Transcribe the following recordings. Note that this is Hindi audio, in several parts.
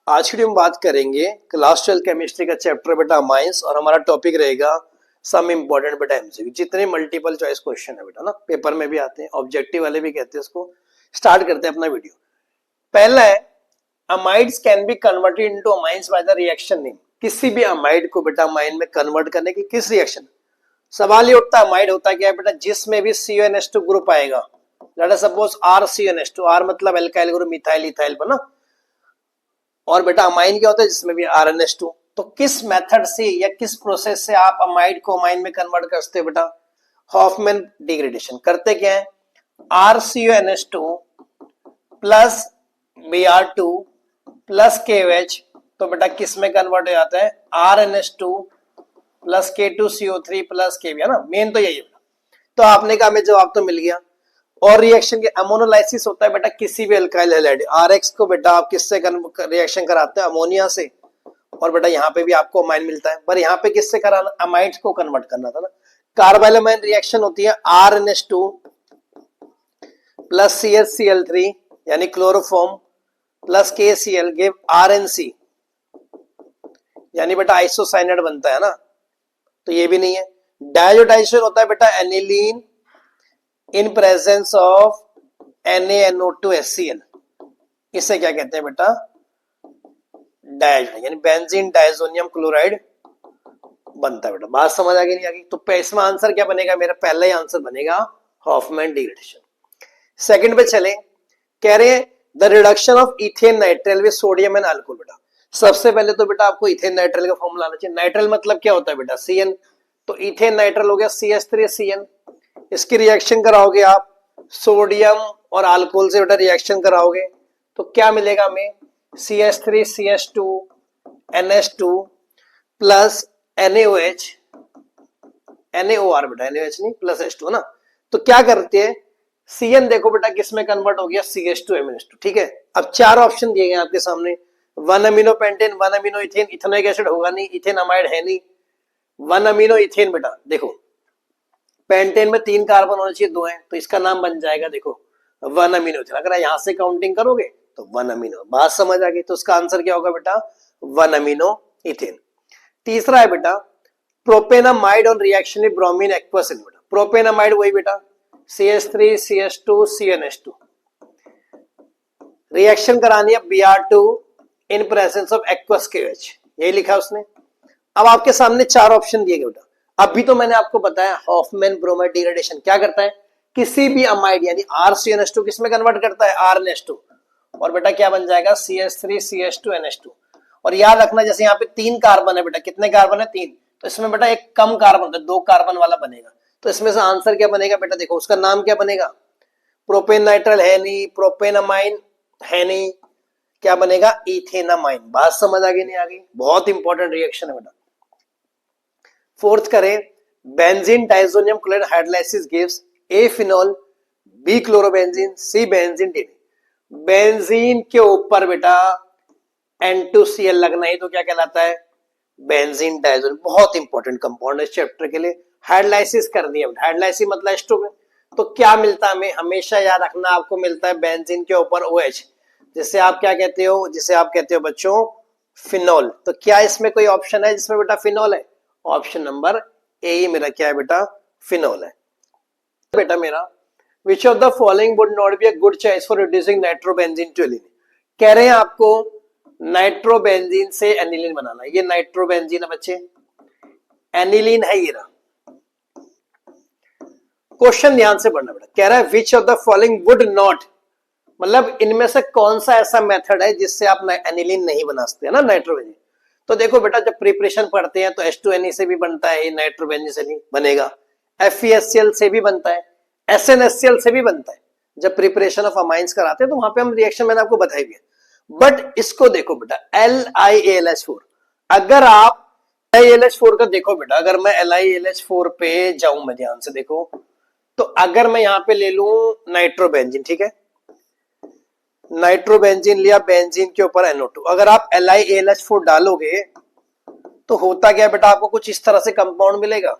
आज की वीडियो में बात करेंगे क्लास 12 केमिस्ट्री का चैप्टर बेटा अमाइंस और हमारा टॉपिक रहेगा सम इम्पोर्टेंट बेटा एमसीक्यू। जितने मल्टीपल चॉइस क्वेश्चन है बेटा ना पेपर में भी आते हैं, ऑब्जेक्टिव वाले भी कहते हैं इसको। स्टार्ट करते हैं अपना वीडियो। पहला है amides can be converted into amines by the reaction name. किसी भी अमाइड को बेटा अमाइन में कन्वर्ट करने के किस रिएक्शन। सवाल ये उठता है अमाइड होता क्या है बेटा, जिसमें भी CONH2 ग्रुप आएगा। Let us suppose RCONH2, R मतलब एल्काइल ग्रुप, मिथाइल इथाइल पर ना। और बेटा अमाइन क्या होता है, जिसमें भी RNH2। तो किस मेथड से या किस प्रोसेस से आप अमाइड को अमाइन में कन्वर्ट करते हो बेटा, हॉफमैन डिग्रेडेशन। करते क्या है, RCONH2 plus Br2 plus KOH, तो बेटा किस में कन्वर्ट हो जाता है, RNH2 plus K2CO3 plus Kb, है ना। मेन तो यही है। तो आपने कहा हमें जवाब तो मिल गया। और रिएक्शन के अमोनोलाइसिस होता है बेटा किसी भी अल्काइल हैलाइड। RX को बेटा आप किससे रिएक्शन कराते हैं, अमोनिया से। और बेटा यहाँ पे भी आपको अमाइन मिलता है, पर यहाँ पे किससे कराना, अमाइड्स को कन्वर्ट करना था ना। कार्बाइल अमाइन रिएक्शन होती है RNH2 प्लस CH-Cl3 यानी chloroform plus KCl give RNC यानी बेटा आइसोसाइनाइड बनता है ना। तो ये भी नहीं है। डायजोटाइजेशन होता है बेटा aniline in presence of NaNO2HCl। इसे क्या कहते हैं बेटा, डायजोनिक यानी बेंजीन डायजोनियम क्लोराइड बनता है बेटा। बात समझ आ गई नहीं आ गई। तो इसमें आंसर क्या बनेगा मेरा, पहला ही आंसर बनेगा हॉफमैन डिग्रेडेशन। सेकंड पे चले, कह रहे हैं the reduction of ethane nitrile with sodium and alcohol. बेटा सबसे पहले तो बेटा आपको इथेन नाइट्राइल का फॉर्मूला आना चाहिए। नाइट्राइल मतलब क्या होता है बेटा, CN। तो इथेन नाइट्राइल हो गया CH3CN। इसकी रिएक्शन कराओगे आप सोडियम और अल्कोहल से बेटा रिएक्शन कराओगे तो क्या मिलेगा हमें, CH3CH2 NH2 plus NaOH NaOR बेटा, NaOH नहीं प्लस H2 है ना। तो क्या करते हैं, CN देखो बेटा किस में कन्वर्ट हो गया, CH2MnH2। ठीक है, अब चार ऑप्शन दिए गए आपके सामने, 1 amino pentane, 1 amino ethane, ethanoic acid होगा नहीं, इथेन अमाइड है नहीं, 1 अमीनो इथेन। बेटा देखो पेंटेन में 3 कार्बन होने चाहिए, 2 हैं, तो इसका नाम बन जाएगा देखो 1 अमीनो इथेन। अगर यहां से काउंटिंग करोगे तो 1 अमीनो। बात समझ आ गई। तो उसका आंसर क्या होगा बेटा, 1 अमीनो इथेन। तीसरा है बेटा propanamide on reaction with bromine aqueous acid. बेटा प्रोपेनामाइड वही बेटा CH3CH2CnH2 रिएक्शन करानी है Br2 in presence of aqueous KOH, यही लिखा उसने। अब आपके सामने चार ऑप्शन दिए गए बेटा। अभी तो मैंने आपको बताया हॉफमैन ब्रोमाइड डिग्रेडेशन क्या करता है, किसी भी अमाइड यानी RCNH2 किस में कन्वर्ट करता है, RNH2। और बेटा क्या बन जाएगा CH3CH2NH2। और याद रखना जैसे यहाँ पे 3 कार्बन है बेटा, कितने कार्बन है, 3। तो इसमें बेटा एक कम कार्बन है, 2 कार्बन वाला बनेगा। तो इसमें से आंसर क्या बनेगा बेटा, देखो उसका नाम क्या बनेगा, प्रोपेन नाइट्राइल है नहीं, प्रोपेनामाइन है नहीं, क्या बनेगा, इथेनामाइन। बात समझ आ गई नहीं आ गई, बहुत इंपॉर्टेंट रिएक्शन है बेटा। फोर्थ करें, benzene diazonium chloride hydrolysis gives A phenol, B chlorobenzene, C benzene D. Benzene के ऊपर बेटा N2Cl लगना ही तो क्या कहलाता है, बेंजीन डाइजोनियम। बहुत इंपॉर्टेंट कंपाउंड है इस चैप्टर के लिए। हाइड्रोलाइसिस कर दिया, हाइड्रोलाइसिस मतलब H2। तो क्या मिलता है हमें, हमेशा याद रखना आपको मिलता है बेंजीन के ऊपर OH, जिसे आप क्या कहते हो, जिसे आप कहते हो बच्चों फिनोल। तो क्या इसमें कोई ऑप्शन है जिसमें बेटा फिनोल है, ऑप्शन नंबर ए ही मेरा क्या है बेटा, फिनोल है बेटा मेरा। Which of the following would not be a good choice for reducing nitrobenzene to aniline. कह रहे हैं आपको नाइट्रोबेंजीन से एनिलीन बनाना। ये नाइट्रोबेंजीन है बच्चे, एनिलीन है ये रहा। क्वेश्चन ध्यान से पढ़ना बेटा, कह रहा है विच of the following would not, मतलब इनमें से कौन सा ऐसा मेथड है जिससे आप एनिलीन नहीं बना सकते, है ना नाइट्रोबेंजीन। तो देखो बेटा जब प्रिपरेशन पढ़ते हैं तो H2Ne से भी बनता है, नाइट्रोबेंजीन से नहीं बनेगा, FeHCl से भी बनता है, SnHCl से भी बनता है। जब प्रिपरेशन ऑफ अमाइंस कराते हैं तो वहां पे हम रिएक्शन मैंने आपको बताई भी है। बट इसको देखो बेटा LiAlH4, अगर आप LiAlH4 का देखो बेटा, अगर मैं LiAlH4 पे जाऊं, मैं ध्यान से देखो, तो अगर मैं यहां पे ले लूं नाइट्रोबेंजीन, ठीक है, नाइट्रोबेंजीन लिया, बेंजीन के ऊपर NO2, अगर आप LiAlH4 डालोगे तो होता क्या बेटा, आपको कुछ इस तरह से कंपाउंड मिलेगा।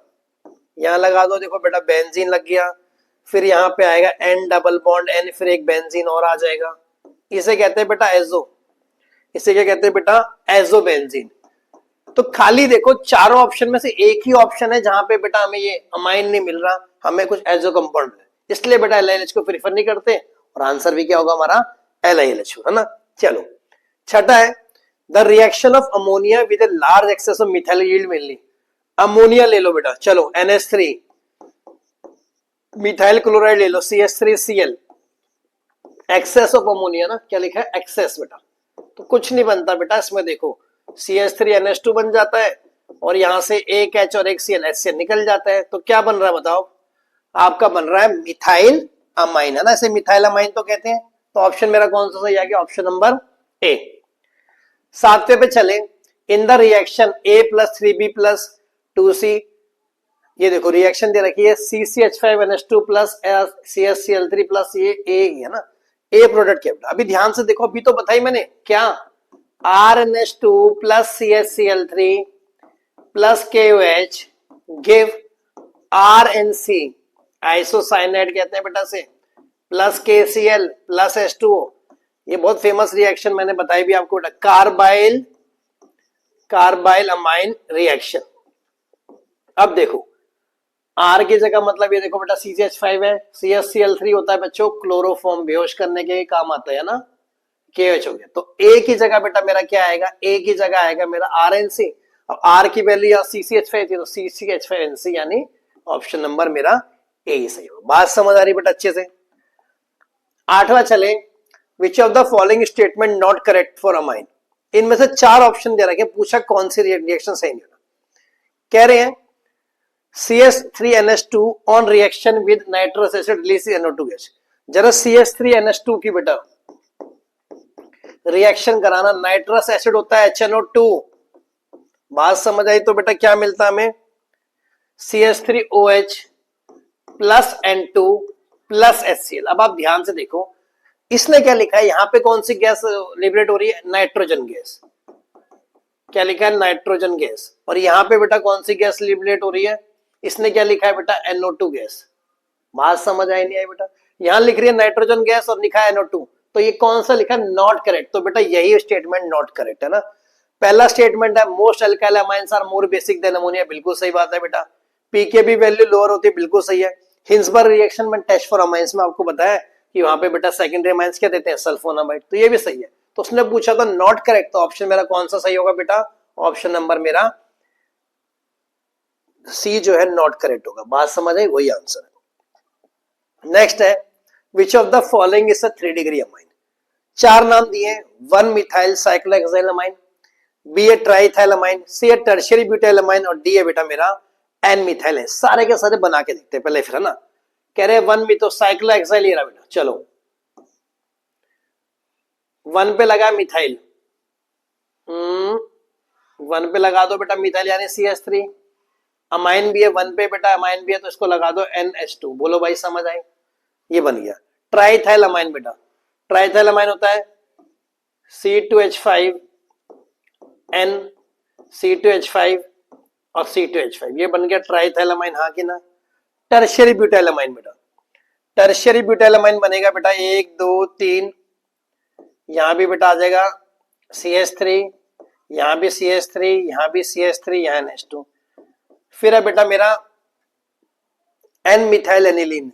यहां लगा दो, देखो बेटा बेंजीन लग गया, फिर यहां पे आएगा N डबल बॉन्ड N, फिर एक बेंजीन और आ जाएगा। इसे कहते हैं बेटा एजो। इसे क्या कहते हैं बेटा, एजोबेंजीन। तो खाली देखो चारों ऑप्शन में से एक ही ऑप्शन है जहां पे बेटा हमें ये अमाइन नहीं मिल रहा, हमें कुछ एजो कंपाउंड मिला, इसलिए बेटा एलआईएलएच को प्रीफर नहीं करते, और आंसर भी क्या होगा हमारा, एलआईएलएच, है ना। चलो छठा है, the reaction of ammonia with a large access of methyl yield mainly. Ammonia ले लो बेटा, चलो NH3, मिथाइल क्लोराइड ले लो CH3Cl, एक्सेस ऑफ अमोनिया ना, क्या लिखा है, एक्सेस बेटा, तो कुछ नहीं बनता बेटा इसमें, देखो CH3NH2 बन जाता है और यहां से एक H और एक Cl, HCl निकल जाता है, तो क्या बन रहा है बताओ, आपका बन रहा है मिथाइल अमाइन, है ना, इसे मिथाइल अमाइन तो कहते हैं। तो ऑप्शन मेरा कौन सा सही आ गया, ऑप्शन नंबर ए। सातवें पे चले, इन द रिएक्शन A+3B+2C, ये देखो रिएक्शन दे रखी है CCH5NH2 प्लस CHCl3 प्लस ये ए है ना, ए प्रोडक्ट क्या, अभी ध्यान से देखो, अभी तो बताई मैंने क्या, RNH2 plus CHCl3 plus KOH give RNC, isocyanide कहते हैं बेटा से, प्लस KCl प्लस H2O, ये बहुत फेमस रिएक्शन मैंने बताई भी आपको बेटा, कार्बाइल अमाइन रिएक्शन। अब देखो R की जगह मतलब ये देखो बेटा CCH5 है, CHCl3 होता है बच्चों क्लोरोफॉर्म बेहोश करने के काम आता है ना, KOH हो गया, तो A की जगह बेटा मेरा क्या आएगा, A की जगह आएगा मेरा RNC, अब R की वैल्यू यहाँ CCH5 थी तो CCH5NC, यानी ऑप्शन नंबर मेरा ए ही सही होगा। बात समझ आ रही बेटा अच्छे से। आठवां चले, विच of the following statement not correct for amine, इनमें से चार ऑप्शन दे रखे, पूछा कौन सी रिएक्शन सही नहीं होगा, कह रहे हैं CH3NH2 on reaction with nitrous acid release NO2 gas. जरा CH3NH2 की बेटा रिएक्शन कराना, नाइट्रस एसिड होता है HNO2, बात समझ आई, तो बेटा क्या मिलता है हमें, CH3OH plus N2 plus HCl। अब आप ध्यान से देखो, इसने क्या लिखा है, यहां पे कौन सी गैस लिबरेट हो रही है, नाइट्रोजन गैस, क्या लिखा है, नाइट्रोजन गैस, और यहां पे बेटा कौन सी गैस लिबरेट हो रही है, इसने क्या लिखा है बेटा, NO2 गैस। बात समझ आई नहीं आई बेटा, यहां लिख रही है नाइट्रोजन गैस और लिखा है NO2, तो ये कौन सा लिखा है, नॉट करेक्ट, तो बेटा यही स्टेटमेंट नॉट करेक्ट है ना। पहला स्टेटमेंट है most alkyl amines are more basic than ammonia, बिल्कुल सही बात है बेटा। पीकेबी वैल्यू लोअर होती है, बिल्कुल सही है। हिंसबर्ग रिएक्शन में टेस्ट फॉर अमाइंस में आपको बताया कि वहां पे बेटा सेकेंडरी अमाइंस क्या देते हैं, सल्फोनामाइड, तो ये भी सही है। तो उसने पूछा था नॉट करेक्ट, तो ऑप्शन मेरा कौन सा सही होगा बेटा, ऑप्शन नंबर मेरा सी जो है नॉट करेक्ट होगा। बात समझ आई, वही आंसर है। नेक्स्ट है, विच of the following is a 3 degree amine, चार नाम दिए, 1 मिथाइल साइक्लोहेक्साइल अमाइन, बी ए ट्राइथाइलमाइन, सी ए टर्शियरी ब्यूटाइल अमाइन, और डी ए बेटा मेरा एन मिथाइल है। सारे के सारे बना के देखते हैं पहले, फिर है ना, कह रहे 1 में तो साइक्लोहेक्साइल ये रहा बेटा, चलो 1 पे लगा मिथाइल, 1 पे लगा दो बेटा मिथाइल यानी CH3, अमाइन भी है 1 पे बेटा, अमाइन भी है तो इसको लगा दो NH2, बोलो भाई समझ आए, ये बन गया ट्राइथाइल अमाइन बेटा। ट्राइथाइल अमाइन होता है C2H5 N, C2H5 और C2H5, ये बन गया ट्राइथाइल अमाइन, हाँ कि ना। टर्शियरी ब्यूटाइल अमाइन बेटा, टर्शियरी ब्यूटाइल अमाइन बनेगा बेटा 1 2 3, यहां भी बेटा आ जाएगा CH3, यहां भी CH3, यहां भी CH3, यहां NH2, फिर है बेटा मेरा N मिथाइल एनिलीन,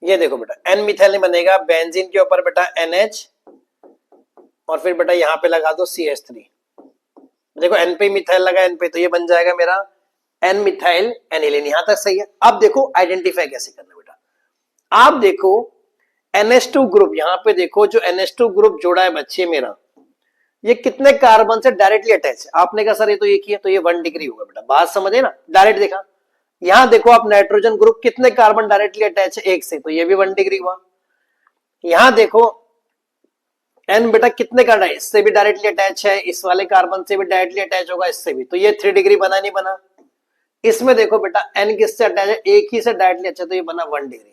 ये देखो बेटा N मिथाइल बनेगा बेंजीन के ऊपर बेटा NH, और फिर बेटा यहां पे लगा दो CH3, देखो N पे मिथाइल लगा N पे, तो ये बन जाएगा मेरा N मिथाइल एनिलीन, यहां तक सही है। अब देखो आइडेंटिफाई कैसे करना बेटा, आप देखो NH2 ग्रुप, यहां पे देखो जो NH2 ग्रुप जोड़ा है बच्चे मेरा, ये कितने कार्बन से डायरेक्टली अटैच है, आपने कहा सर ये तो एक ही है, तो ये 1 डिग्री होगा बेटा, बात समझे ना, डायरेक्ट देखा। यहां देखो आप नाइट्रोजन ग्रुप कितने कार्बन डायरेक्टली अटैच है, एक से, तो ये भी 1 डिग्री हुआ। यहां देखो N बेटा कितने का इससे भी डायरेक्टली अटैच है, इस वाले कार्बन से भी डायरेक्टली अटैच होगा, इससे भी, तो ये 3 डिग्री बना नहीं बना। इसमें देखो बेटा N किससे अटैच है, एक ही से डायरेक्टली अच्छा, तो ये बना 1 डिग्री।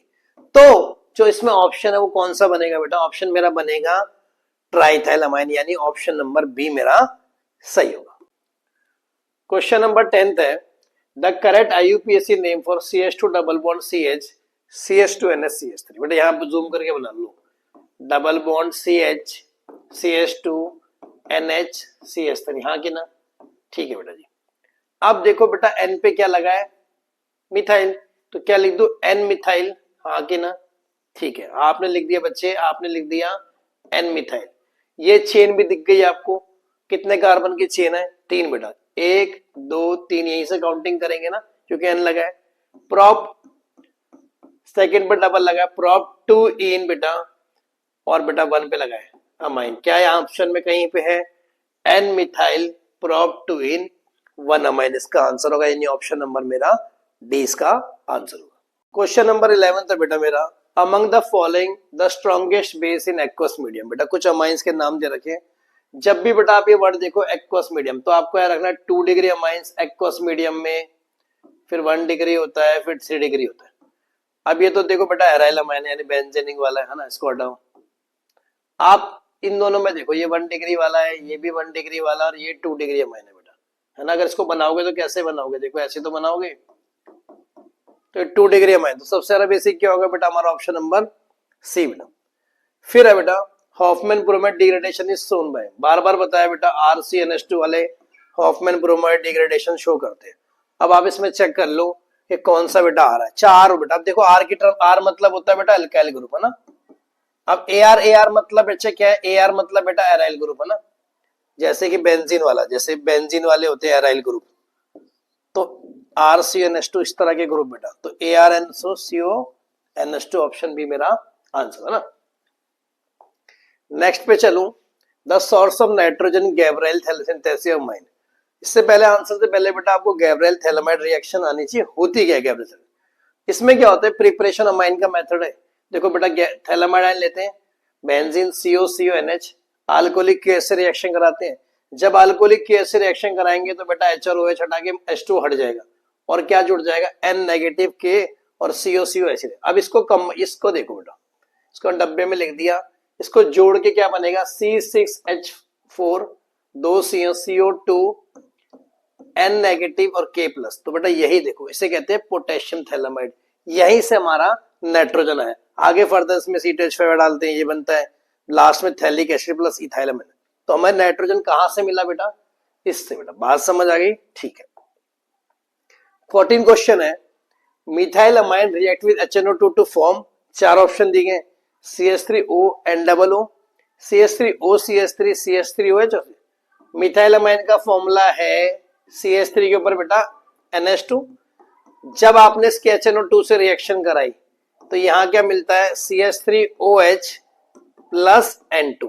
तो जो इसमें ऑप्शन है वो कौन सा बनेगा बेटा, ऑप्शन मेरा बनेगा ट्राइथाइल अमाइन, यानी ऑप्शन नंबर बी मेरा सही होगा। क्वेश्चन नंबर 10 है, the correct IUPAC name for CH2 double bond CH CH2NH CH3, बेटा यहां पर जूम करके बना लो, double bond CH CH2NH CH3, हाँ कि ना, ठीक है बेटा जी। अब देखो बेटा N पे क्या लगा है, मिथाइल, तो क्या लिख दो N मिथाइल, हाँ कि ना, ठीक है। आपने लिख दिया बच्चे, आपने लिख दिया N मिथाइल। ये चेन भी दिख गई आपको, कितने कार्बन की चेन है, 3 बेटा, 1 2 3, यहीं से काउंटिंग करेंगे ना क्योंकि N लगा है। प्रॉप सेकंड पर डबल लगा है, प्रॉप 2 इन बेटा, और बेटा 1 पे लगा है अमाइन। क्या है ऑप्शन में कहीं पे है, N मिथाइल प्रॉप 2 इन 1 अमाइन, इसका आंसर होगा, यानी ऑप्शन नंबर मेरा डी इसका आंसर होगा। क्वेश्चन नंबर 11 है बेटा मेरा, among the following the strongest base in aqueous medium. बेटा कुछ अमाइंस के नाम दे रखे हैं। जब भी बेटा आप ये वर्ड देखो एक्वस मीडियम, तो आपको याद रखना 2 डिग्री अमाइंस एक्वस मीडियम में, फिर 1 डिग्री होता है, फिर 3 डिग्री होता है। अब ये तो देखो बेटा एराइल अमाइन यानी बेंजेनिक वाला है ना, इसको हटाओ। आप इन दोनों में देखो, ये 1 डिग्री वाला है, ये भी 1 डिग्री वाला, और ये 2 डिग्री अमाइन है बेटा, है ना। अगर इसको बनाओगे तो कैसे बनाओगे, देखो ऐसे तो बनाओगे, तो 2 डिग्री अमाइन, तो सबसे ज्यादा बेसिक क्या होगा बेटा, हमारा ऑप्शन नंबर सी बेटा। फिर है बेटा Hofmann bromide degradation is shown by, बार बार बताया बेटा RCNH2 वाले हॉफमैन ब्रोमाइड डिग्रेडेशन शो करते हैं। अब आप इसमें चेक कर लो कि कौन सा बेटा आ रहा है, 4 बेटा। अब देखो आर की टर्म, आर मतलब होता है बेटा अल्काइल ग्रुप, है ना। अब AR मतलब बच्चे क्या है, AR मतलब बेटा एराइल ग्रुप, है ना। जैसे कि बेंजीन वाला, जैसे बेंजीन वाले होते हैं एराइल ग्रुप, तो RCNH2 इस तरह के ग्रुप बेटा, तो ARNCOCONH2 ऑप्शन भी मेरा आंसर है ना। नेक्स्ट पे चलूं, the source of nitrogen Gabriel synthesis of mine. इससे पहले आंसर से पहले बेटा आपको गैब्रियल थैलेमाइड रिएक्शन आनी चाहिए, होती क्या है गैब्रियल। इसमें क्या होता है, प्रिपरेशन अमाइन का मेथड है। देखो बेटा थैलेमाइड आयन लेते हैं, बेंजीन COCONH, अल्कोहलिक केस से रिएक्शन कराते हैं। जब अल्कोहलिक केस से रिएक्शन कराएंगे तो बेटा HROH हटा के H2 हट जाएगा, और क्या जुड़ जाएगा, N नेगेटिव K और COCOH। अब इसको देखो बेटा, इसको डब्बे में लिख दिया, इसको जोड़ के क्या बनेगा, C6H4 2 CO2 N नेगेटिव और K प्लस। तो बेटा यही देखो, इसे कहते हैं पोटेशियम थैलेमाइड, यहीं से हमारा नाइट्रोजन है। आगे फर्दर इसमें C2H5 डालते हैं, ये बनता है, लास्ट में phthalic acid plus ethyl amine. तो हमें नाइट्रोजन कहां से मिला बेटा, इससे बेटा। बात समझ आ गई, ठीक है। 14 क्वेश्चन है, methyl amine react with HNO2 to form, 4 option दिए गए, CH3O N-O, CH3O CH3 CH3OH। Methyl amine का फॉर्मूला है CH3 के ऊपर बेटा NH2। जब आपने इसके HNO2 से रिएक्शन कराई तो यहां क्या मिलता है, CH3OH प्लस N2।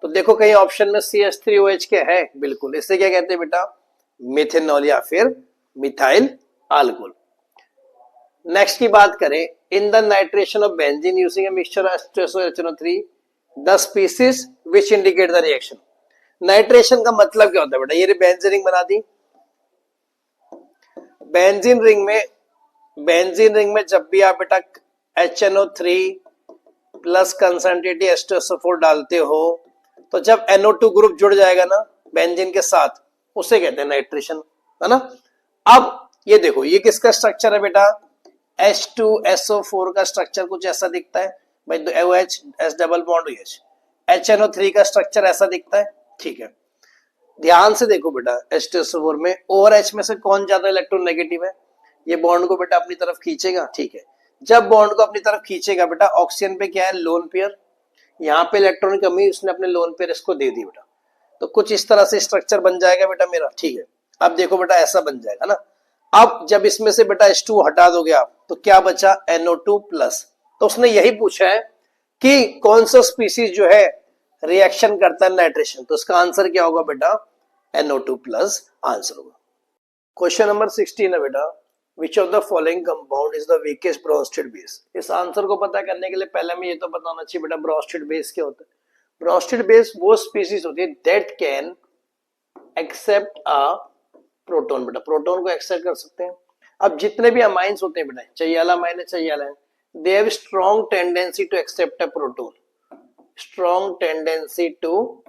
तो देखो कहीं ऑप्शन में CH3OH क्या है, बिल्कुल, इससे क्या कहते हैं बेटा, मिथेनॉल या फिर मिथाइल अल्कोहल। नेक्स्ट की बात करें, in the nitration of benzene using a mixture HNO3 the species which indicate the reaction. Nitration का मतलब क्या होता है बेटा, ये बेंजीन रिंग बना दी, बेंजीन रिंग में जब भी आप बेटा HNO3 प्लस कंसंट्रेटेड H2SO4 डालते हो, तो जब NO2 ग्रुप जुड़ जाएगा ना बेंजीन के साथ, उसे कहते हैं नाइट्रेशन, है ना। अब ये देखो, ये किसका स्ट्रक्चर है बेटा, H2SO4 का स्ट्रक्चर कुछ ऐसा दिखता है भाई, OH S double bond OH। HNO3 का स्ट्रक्चर ऐसा दिखता है, ठीक है। ध्यान से देखो बेटा, H2SO4 में OH में से कौन ज्यादा इलेक्ट्रॉन नेगेटिव है, ये बॉन्ड को बेटा अपनी तरफ खींचेगा, ठीक है। जब बॉन्ड को अपनी तरफ खींचेगा बेटा, ऑक्सीजन पे क्या है, लोन पेयर, यहाँ पे इलेक्ट्रॉन की कमी, उसने अपने लोन पेयर इसको दे दी बेटा, तो कुछ इस तरह से स्ट्रक्चर बन जाएगा बेटा मेरा, ठीक है। अब देखो बेटा ऐसा बन जाएगा ना। अब जब इसमें से बेटा H2 हटा दोगे आप, तो क्या बचा, NO2 प्लस। तो उसने यही पूछा है कि कौन सा स्पीसीज जो है रिएक्शन करता है नाइट्रेशन, तो इसका आंसर क्या होगा बेटा, NO2 प्लस आंसर होगा। क्वेश्चन नंबर 16 है बेटा, विच of the following compound is the weakest Bronsted base. इस आंसर को पता करने के लिए पहले हमें ये तो बताना चाहिए बेटा ब्रोंस्टेड बेस क्या होता है। ब्रोंस्टेड बेस वो स्पीसीज होती है that can accept a proton, बेटा प्रोटोन को एक्सेप्ट कर सकते हैं। अब जितने भी अमाइंस होते हैं बेटा, चाहिए अमाइन है, चाहिए अलाइन, they have strong tendency to accept a proton, strong tendency to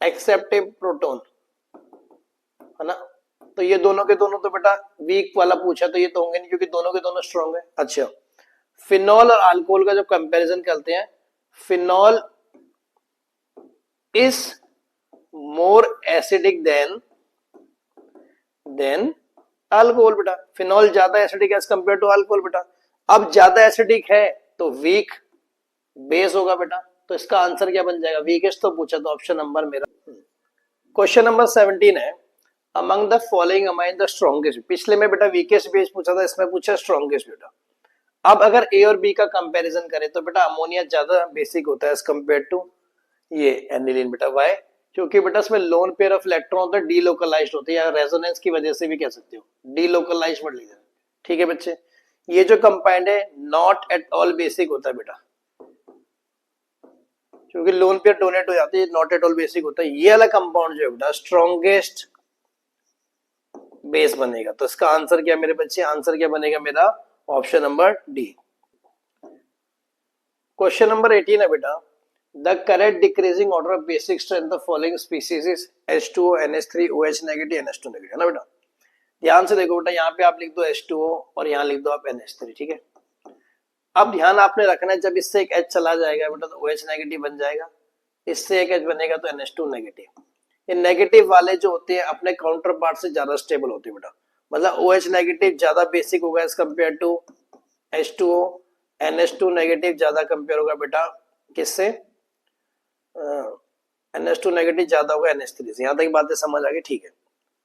accept a proton, है ना। तो ये दोनों के दोनों तो बेटा वीक वाला पूछा, तो ये तो होंगे नहीं क्योंकि दोनों के दोनों स्ट्रॉन्ग है। अच्छा, फिनॉल और अल्कोहल का जब कंपैरिजन करते हैं, phenol is more acidic than alcohol बेटा। फिनॉल ज्यादा acidic as compare to alcohol बेटा। अब ज्यादा एसिडिक है तो वीक बेस होगा बेटा। तो इसका आंसर क्या बन जाएगा? वीकेस्ट तो पूछा, तो ऑप्शन नंबर मेरा। क्वेश्चन नंबर 17 है, among the following amine the strongest. पिछले में बेटा वीकेस्ट बेस पूछा था, इसमें पूछा स्ट्रॉन्गेस्ट बेटा। अब अगर ए और बी का कंपैरिजन करें तो बेटा अमोनिया ज्यादा बेसिक होता है एज कंपेयर टू ये एनिलीन बेटा। वाई? क्योंकि बेटा इसमें लोन पेयर ऑफ इलेक्ट्रॉन होता है, डीलोकलाइज्ड होती है, या रेजोनेंस की वजह से भी कह सकते हो, डीलोकलाइज्ड वर्ड लीजिए। ठीक है बच्चे, ये जो कंपाउंड है नॉट एट ऑल बेसिक होता है बेटा, क्योंकि लोन पेयर डोनेट हो जाती है, नॉट एट ऑल बेसिक होता है। ये वाला कंपाउंड जो है बेटा स्ट्रॉन्गेस्ट बेस बनेगा। तो इसका आंसर क्या मेरे बच्चे? आंसर क्या बनेगा मेरा? Option number D. Question number 18 है बेटा, the correct decreasing order of basic strength of following species is H2O, NH3, OH negative, NH2 negative, है ना बेटा। ध्यान से देखो बेटा, यहाँ पे आप लिख दो H2O और यहाँ लिख दो आप NH3, ठीक है। अब ध्यान आपने रखना है, जब इससे एक H चला जाएगा बेटा तो OH नेगेटिव बन जाएगा, इससे एक H बनेगा तो NH2 नेगेटिव। ये नेगेटिव वाले जो होते हैं अपने काउंटर पार्ट से ज्यादा स्टेबल होते हैं बेटा, मतलब OH नेगेटिव ज्यादा बेसिक होगा as compare to H2O, NH2 negative ज्यादा कंपेयर होगा बेटा किससे? NH2 नेगेटिव ज्यादा होगा NH3 से। यहां तक बातें समझ आ गई? ठीक है।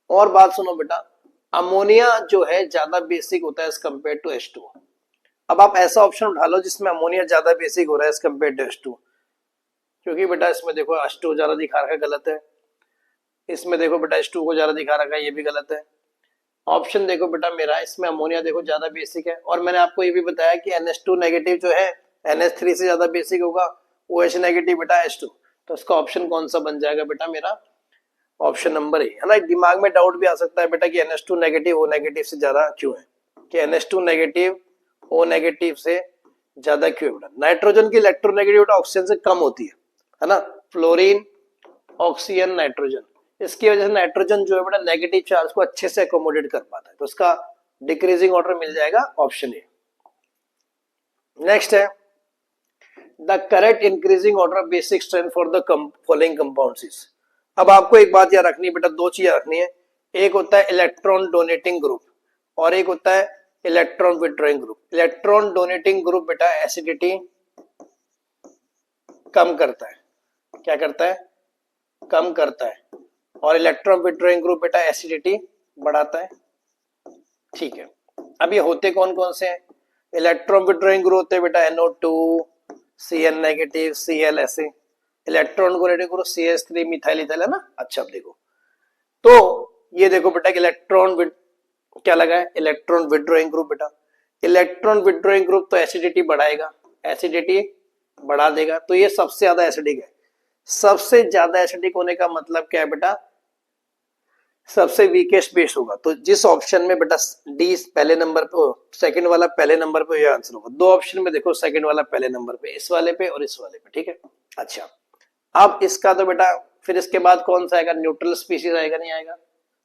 और बात सुनो बेटा, अमोनिया जो है ज्यादा बेसिक होता है एज कंपेयर टू H2O। अब आप ऐसा ऑप्शन उठा लो जिसमें अमोनिया ज्यादा बेसिक हो रहा है एज कंपेयर टू H2O, क्योंकि बेटा इसमें देखो H2O ज्यादा दिखा रखा है, गलत है। इसमें देखो बेटा H2O को ज्यादा दिखा रखा है, ये भी गलत है। ऑप्शन देखो बेटा मेरा, इसमें अमोनिया देखो ज्यादा बेसिक है, और मैंने आपको ये भी बताया कि NH2 नेगेटिव जो है NH3 से ज्यादा बेसिक होगा, OH नेगेटिव बेटा H2। तो इसका ऑप्शन कौन सा बन जाएगा बेटा मेरा? ऑप्शन नंबर ए, है ना। दिमाग में डाउट भी आ सकता है बेटा कि NH2 नेगेटिव O नेगेटिव से ज्यादा क्यों है, कि NH2 नेगेटिव O नेगेटिव से ज्यादा क्यों है बेटा? नाइट्रोजन की इलेक्ट्रोनेगेटिविटी ऑक्सीजन से कम होती है ना। फ्लोरीन, ऑक्सीजन, नाइट्रोजन, इसकी वजह से नाइट्रोजन जो है बेटा नेगेटिव चार्ज को अच्छे से अकोमोडेट कर पाता है, तो उसका डिक्रीजिंग ऑर्डर मिल जाएगा ऑप्शन ए। नेक्स्ट है, the correct increasing order of basic strength for the following compounds is. अब आपको एक बात याद रखनी है बेटा, दो चीजें रखनी है, एक होता है इलेक्ट्रॉन डोनेटिंग ग्रुप और एक होता है electron withdrawing group. Electron donating group बेटा एसिडिटी कम करता है, क्या करता है? कम करता है। और इलेक्ट्रॉन विड्रॉइंग ग्रुप बेटा एसिडिटी बढ़ाता है, ठीक है। अब ये होते कौन कौन से हैं? इलेक्ट्रॉन विड्रॉइंग ग्रुप होते हैं बेटा NO2, Cl नेगेटिव, Cl ऐसे। Electron donating group CH3 methyl ethyl, है ना। अच्छा अब देखो, तो ये देखो बेटा इलेक्ट्रॉन क्या लगा है? इलेक्ट्रॉन विड्रॉइंग ग्रुप बेटा। इलेक्ट्रॉन विड्रॉइंग ग्रुप तो एसिडिटी बढ़ाएगा, एसिडिटी बढ़ा देगा, तो ये सबसे ज्यादा एसिडिक है। सबसे ज्यादा एसिडिक होने का मतलब क्या है बेटा? सबसे वीकेस्ट बेस होगा। तो जिस ऑप्शन में बेटा डी पहले नंबर पे, सेकंड वाला पहले नंबर पे, ये आंसर होगा। दो ऑप्शन में देखो सेकंड वाला पहले नंबर पे, इस वाले पे और इस वाले पे, ठीक है। अच्छा अब इसका तो बेटा फिर इसके बाद कौन सा आएगा? न्यूट्रल स्पीशीज आएगा, नहीं आएगा?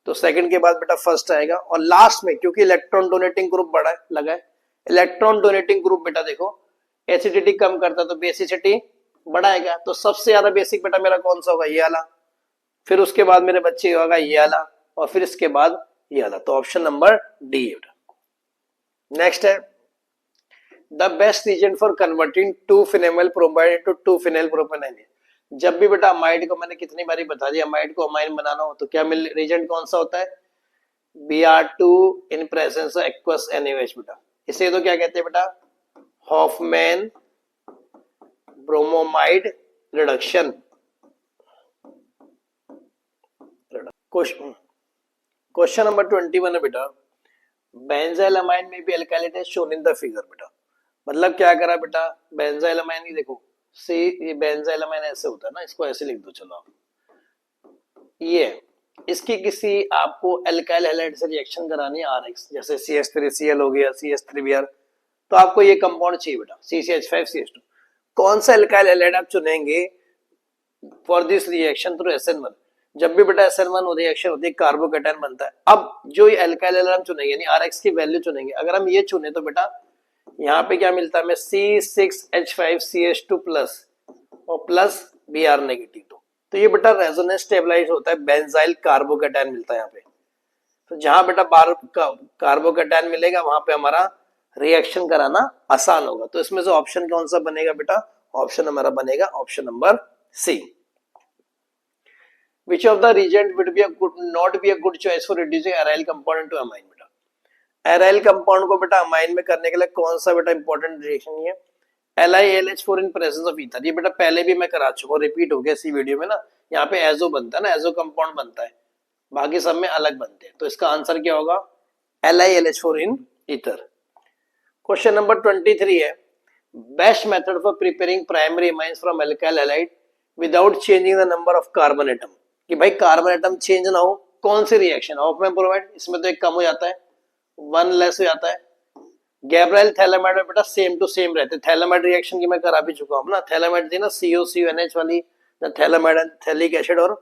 तो सेकंड के बाद बेटा फर्स्ट आएगा, और लास्ट में क्योंकि इलेक्ट्रॉन डोनेटिंग ग्रुप बड़ा है, लगा है, इलेक्ट्रॉन डोनेटिंग ग्रुप बेटा देखो एसिडिटी कम करता तो बेसिसिटी बढ़ाएगा, तो सबसे ज्यादा बेसिक बेटा मेरा कौन सा होगा? ये वाला। फिर उसके बाद मेरे बच्चे होगा ये वाला, और फिर इसके बाद ये वाला, तो ऑप्शन नंबर डी है। नेक्स्ट है, the best reason for converting two phenyl bromide into two phenyl propanine. जब भी बेटा अमाइड को मैंने कितनी बारी बता दिया, अमाइड को अमाइन बनाना हो तो क्या रीजन कौन सा होता है? Br2 in presence of aqueous NaOH बेटा। इसे तो क्या कहते हैं बेटा? Hofmann bromamide reduction. Question number 21 है बेटा, बेंजाइलमाइन में भी alkalinity is shown in the figure बेटा। मतलब क्या करा बेटा? बेंजाइलमाइन ही देखो, सी ये बेंजाइलमाइन ऐसे होता है ना, इसको ऐसे लिख दो। चलो आप ये इसकी किसी आपको एल्काइल हैलाइड से रिएक्शन करानी है RX, जैसे CH3Cl हो गया, CH3Br, तो आपको ये कंपाउंड चाहिए बेटा CCH5CH2। कौन सा एल्काइल हैलाइड आप चुनेंगे for this reaction through SN1? जब भी बेटा SN1 रिएक्शन होती है कार्बोकैटायन बनता है। अब जो ये एल्काइल हैलाइड हम चुनेंगे यानी RX की वैल्यू चुनेंगे, अगर हम ये चुने तो बेटा यहाँ पे क्या मिलता है हमें? C6H5CH2 प्लस और प्लस Br नेगेटिव। तो ये बेटा रेजोनेंस स्टेबलाइज होता है, बेंजाइल कार्बोकेटायन मिलता है यहाँ पे। तो जहां बेटा बार कार्बोकेटायन मिलेगा वहां पे हमारा रिएक्शन कराना आसान होगा। तो इसमें से ऑप्शन कौन सा बनेगा बेटा, ऑप्शन हमारा बनेगा option number C. Which of the reagent would be a good not be a good choice for reducing aryl compound into amine? बेटा aryl compound को बेटा अमाइन में करने के लिए कौन सा बेटा इंपॉर्टेंट रिएक्शन है, LiLH4 in presence of ether. ये बेटा पहले भी मैं करा चुका हूँ, रिपीट हो गया इसी वीडियो में ना। यहाँ पे एजो बनता है ना, एजो कंपाउंड बनता है, बाकी सब में अलग बनते हैं। तो इसका आंसर क्या होगा, LiLH4 in ether. Question number 23 है, best method for preparing primary amines from alkyl halide without changing the number of carbon atom. कि भाई कार्बन एटम चेंज ना हो, कौन सी रिएक्शन, ऑफमैन ब्रोमाइड, इसमें तो एक कम हो जाता है, वन लेस हो जाता है। गैब्राइल थैलेमाइड में बेटा सेम टू सेम रहते हैं। थैलेमाइड रिएक्शन की मैं करा भी चुका हूं ना, थैलेमाइड थी ना COCONH वाली, थैलेमाइड एंड थैलिक एसिड और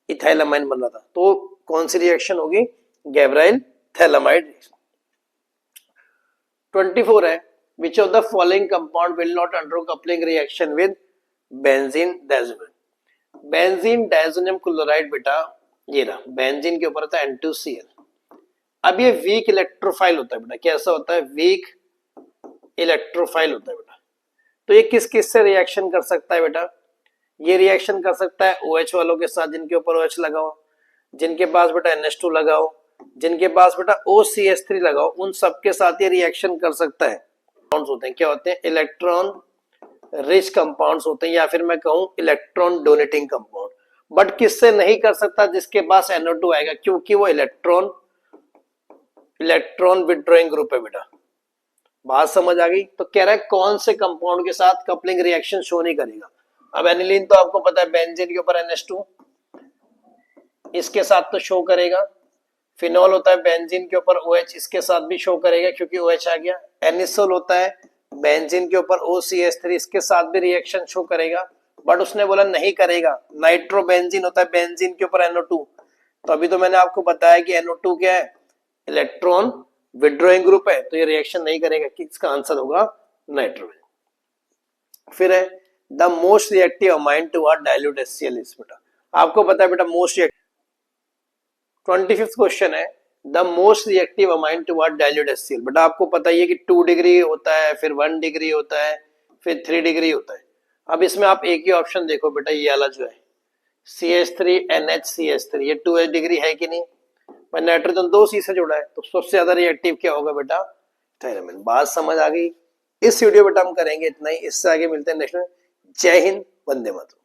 इथाइलामाइन बन रहा था। तो कौन सी रिएक्शन होगी, गैब्राइल थैलेमाइड रिएक्शन। 24 है, विच of the following compound will not undergo coupling reaction with benzene diazonium. Benzene diazonium chloride बेटा ये रहा, बेंजीन के ऊपर था N2Cl। अब ये वीक इलेक्ट्रोफाइल होता है बेटा, कैसा होता है, वीक इलेक्ट्रोफाइल होता है बेटा। तो ये किस किस से रिएक्शन कर सकता है बेटा, ये रिएक्शन कर सकता है OH वालों के साथ जिनके ऊपर OH लगाओ, जिनके पास बेटा NH2 लगाओ, जिनके पास बेटा OCH3 लगाओ, उन सबके साथ ये रिएक्शन कर सकता है। कंपाउंड्स होते हैं, क्या होते हैं, इलेक्ट्रॉन रिच कंपाउंड्स होते हैं, या फिर मैं कहूं इलेक्ट्रॉन डोनेटिंग कंपाउंड। बट किससे नहीं कर सकता, जिसके पास NO2 आएगा, क्योंकि वो इलेक्ट्रॉन विड्रॉइंग ग्रुप है बेटा। बात समझ आ गई। तो कह रहा है कौन से कंपाउंड के साथ कपलिंग रिएक्शन शो नहीं करेगा। अब एनिलीन तो आपको पता है बेंजीन के ऊपर NH2, इसके साथ तो शो करेगा। फिनॉल होता है बेंजीन के ऊपर OH, इसके साथ भी शो करेगा क्योंकि OH आ गया। एनिसोल होता है बेंजीन के ऊपर OCH3, इसके साथ भी रिएक्शन शो करेगा। बट उसने बोला नहीं करेगा। नाइट्रोबेंजीन होता है बेंजीन के ऊपर NO2, तो अभी तो मैंने आपको बताया कि NO2 क्या है, इलेक्ट्रॉन विड्रॉइंग ग्रुप है, तो ये रिएक्शन नहीं करेगा। किसका आंसर होगा, नाइट्रोजन। फिर है the most reactive amine toward dilute HCl is बेटा, आपको पता है बेटा मोस्ट। 25th क्वेश्चन है, the most reactive amine toward dilute HCl। बेटा आपको पता ही है कि 2 डिग्री होता है, फिर 1 डिग्री होता है, फिर 3 डिग्री होता है। अब इसमें आप एक ही ऑप्शन देखो बेटा, ये वाला जो है CH3NHCH3, ये 2 डिग्री है कि नहीं, पर नाइट्रोजन 2 C से जुड़ा है, तो सबसे ज्यादा रिएक्टिव क्या होगा बेटा, थायरामिन। बात समझ आ गई। इस वीडियो बेटा हम करेंगे इतना ही, इससे आगे मिलते हैं नेक्स्ट में। जय हिंद, वंदे मातरम।